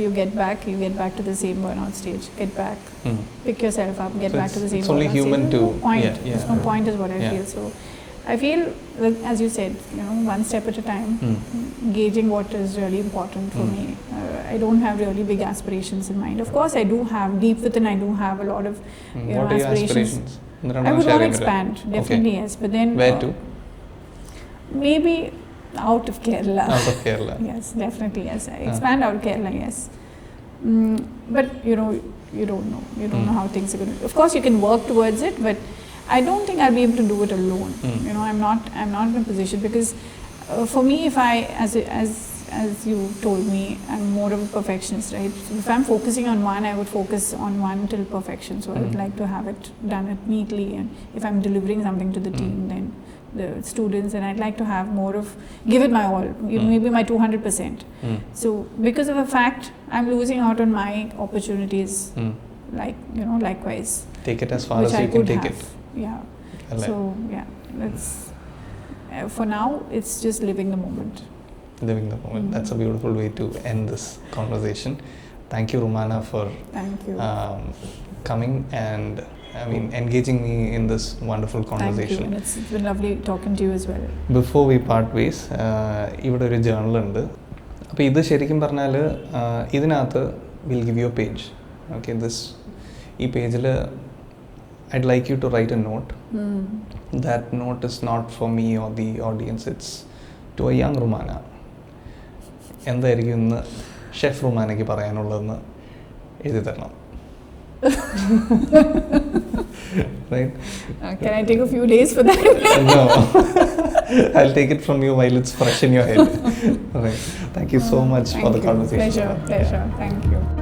You get back to the same burnout stage, get back, pick yourself up, get back to the same burnout stage. It's only human to there's no point is what I feel. So I feel that, as you said, you know, one step at a time, gauging what is really important for me. I don't have really big aspirations in mind. Of course I do have, deep within I do have a lot of what aspirations. I would want to expand, definitely. Okay. Yes, but then where to? Maybe out of Kerala. Yes, definitely, yes. Expand out of Kerala, yes. But you know, you don't know how things are going to. Of course you can work towards it, but I don't think I'll be able to do it alone. You know, I'm not in a position, because for me, if I, as you told me, I'm more of a perfectionist, right? So if I'm focusing on one, I would focus on one till perfection. So I would like to have it done neatly, and if I'm delivering something to the team, then the students, and I'd like to have more of, give it my all, maybe my 200%. So because of a fact, I'm losing out on my opportunities, like, you know, likewise. Take it as far as you can take it. Yeah. So yeah, that's for now, it's just living the moment. That's a beautiful way to end this conversation. Thank you, Rumana, for coming and engaging me in this wonderful conversation. Thank you, and it's been lovely talking to you as well. Before we part ways, ഇവിടെ ഒരു journal ഉണ്ട്. അപ്പോൾ ഇത് ശരിക്കും പറഞ്ഞാൽ ഇതിനകത്ത് we'll give you a page. Okay, ഈ പേജിൽ I'd like you to write a note. That note is not for me or the audience, it's to a young Rumana. എന്തായിരിക്കും ഇന്ന് ഷെഫ് റുമാനയ്ക്ക് പറയാനുള്ളതെന്ന് എഴുതി തരണം. Right? Can I take a few days for that? No. I'll take it from you while it's fresh in your head. Right. Thank you so much for the conversation. Pleasure. Thank you.